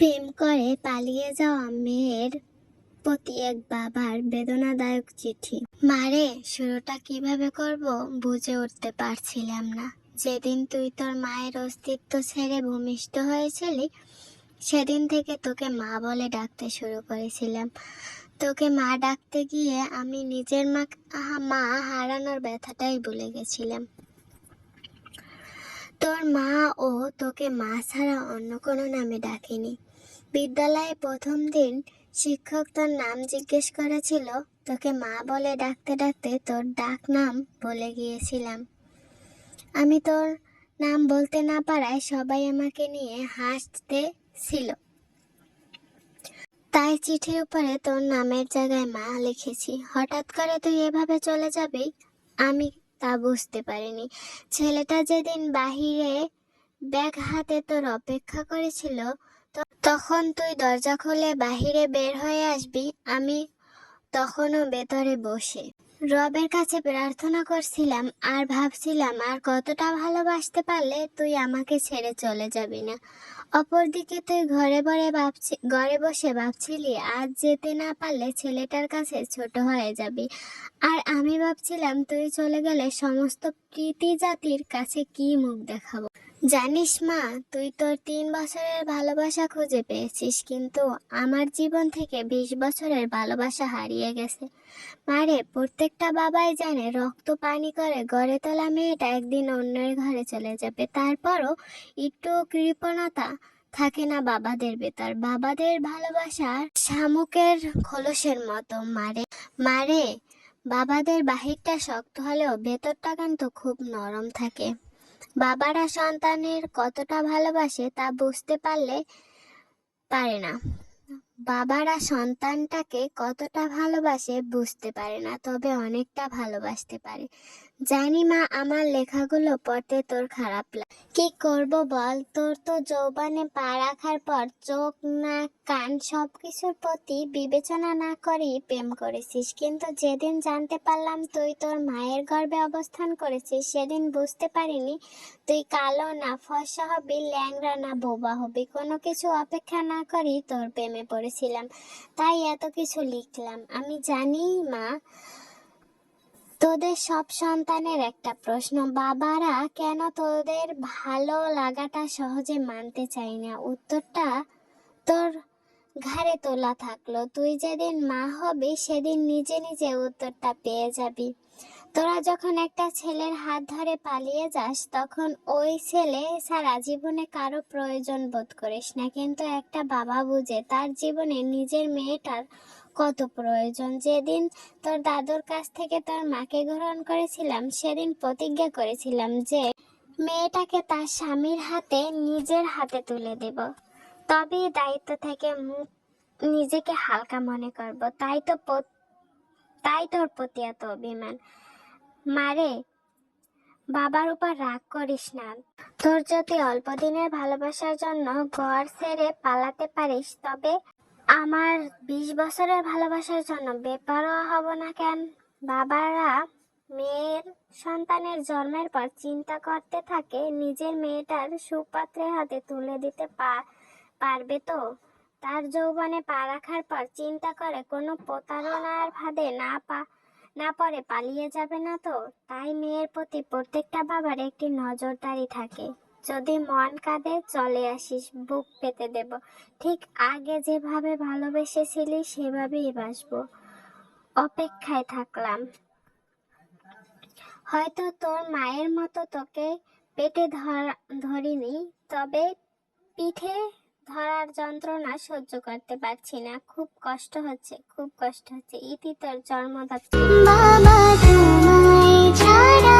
প্রেম করে পালিয়ে যাওয়া মেয়ের প্রতি এক বাবার বেদনাদায়ক চিঠি। মারে, শুরুটা কিভাবে করব বুঝে উঠতে পারছিলাম না। যেদিন তুই তোর মায়ের অস্তিত্ব ছেড়ে ভূমিষ্ঠ হয়েছিলি, সেদিন থেকে তোকে মা বলে ডাকতে শুরু করেছিলাম। তোকে মা ডাকতে গিয়ে আমি নিজের মা হারানোর ব্যথাটাই ভুলে গেছিলাম। তোর মা ও তোকে মা ছাড়া অন্য কোনো নামে ডাকেনি। বিদ্যালয়ে প্রথম দিন শিক্ষক তোর নাম জিজ্ঞেস করেছিল, তোকে মা বলে ডাকতে ডাকতে তোর ডাক নাম বলে গিয়েছিলাম। আমি তোর নাম বলতে না পারায় সবাই আমাকে নিয়ে হাসতে ছিল। তাই চিঠির উপরে তোর নামের জায়গায় মা লিখেছি। হঠাৎ করে তুই এভাবে চলে যাবি আমি তা বুঝতে পারিনি। ছেলেটা যেদিন বাহিরে ব্যাগ হাতে তোর অপেক্ষা করেছিল, তখন তুই দরজা খুলে বাহিরে বের হয়ে আসবি, আমি তখনও ভেতরে বসে রবের কাছে প্রার্থনা করছিলাম আর ভাবছিলাম আর কতটা ভালোবাসতে পারলে তুই আমাকে ছেড়ে চলে যাবি না। অপরদিকে তুই ঘরে বসে ভাবছিলি আজ যেতে না পারলে ছেলেটার কাছে ছোট হয়ে যাবি। আর আমি ভাবছিলাম তুই চলে গেলে সমস্ত প্রীতি জাতির কাছে কি মুখ দেখাবো। জানিস মা, তুই তোর 3 বছরের ভালোবাসা খুঁজে পেয়েছিস, কিন্তু আমার জীবন থেকে 20 বছরের ভালোবাসা হারিয়ে গেছে। মারে, প্রত্যেকটা বাবাই জানে রক্ত পানি করে গড়ে তোলা মেয়েটা একদিন অন্যের ঘরে চলে যাবে। তারপরও একটু কৃপণতা থাকে না বাবাদের ভেতর। বাবাদের ভালোবাসা শামুকের খোলসের মতো। মারে, বাবাদের বাহিরটা শক্ত হলেও ভেতরটা কিন্তু খুব নরম থাকে। বাবারা সন্তানের কতটা ভালোবাসে তা বুঝতে পারে না। বাবারা সন্তানটাকে কতটা ভালোবাসে বুঝতে পারে না, তবে অনেকটা ভালোবাসতে পারে। জানি মা, আমার লেখাগুলো পড়তে তোর খারাপ লাগে। কি করব বল, তোর তো যৌবনে পা রাখার পর চোখ নাক কান সবকিছুর প্রতি বিবেচনা না করেই প্রেম করেছিস। কিন্তু যেদিন জানতে পারলাম তুই তোর মায়ের গর্ভে অবস্থান করেছিস, সেদিন বুঝতে পারিনি তুই কালো না ফর্সা হবি, ল্যাংড়া না বোবা হবি। কোনো কিছু অপেক্ষা না করেই তোর প্রেমে পড়েছিলাম, তাই এত কিছু লিখলাম। আমি জানি মা, তোদের সব সন্তানের একটা প্রশ্ন, বাবারা কেন তোদের ভালো লাগাটা সহজে মানতে চাই না। উত্তরটা তোর ঘাড়ে তোলা থাকলো। তুই যেদিন মা হবি সেদিন নিজে নিজে উত্তরটা পেয়ে যাবি। তোরা যখন একটা ছেলের হাত ধরে পালিয়ে যাস, তখন ওই ছেলে সারা জীবনে কারো প্রয়োজন বোধ করিস না, কিন্তু একটা বাবা বুঝে তার জীবনে নিজের মেয়েটার কত প্রয়োজন। যেদিন তোর দাদুর কাছ থেকে তোর মাকে গ্রহণ করেছিলাম, সেদিন প্রতিজ্ঞা করেছিলাম যে মেয়েটাকে তার স্বামীর হাতে নিজের হাতে তুলে দেব, তবেই দায়িত্ব থেকে নিজেকে হালকা মনে করব। তাই তোর প্রতি এত অভিমান। মারে, বাবার উপর রাগ করিস না। তোর যদি অল্প দিনের ভালোবাসার জন্য ঘর ছেড়ে পালাতে পারিস, তবে আমার 20 বছরের ভালোবাসার জন্য বেপরোয়া হব না কেন? বাবারা মেয়ের সন্তানের জন্মের পর চিন্তা করতে থাকে নিজের মেয়েটার সুপাত্রের হাতে তুলে দিতে পারবে তো? তার যৌবনে পা রাখার পর চিন্তা করে কোনো প্রতারণার ফাঁদে না পরে পালিয়ে যাবে না তো? তাই মেয়ের প্রতি প্রত্যেকটা বাবার একটি নজরদারি থাকে। যদি মন কাঁদে চলে আসিস, বুক পেতে দেব। ঠিক আগে যেভাবে ভালোবেসেছিলি সেভাবেই বাসবো। অপেক্ষায় থাকলাম। হয়তো তোর মায়ের মতো তোকে পেটে ধরিনি, তবে পিঠে ধরার যন্ত্রণা সহ্য করতে পারছি না। খুব কষ্ট হচ্ছে, খুব কষ্ট হচ্ছে। ইতি তোর জন্মদাত্রী। বাবা তোমায় ছাড়া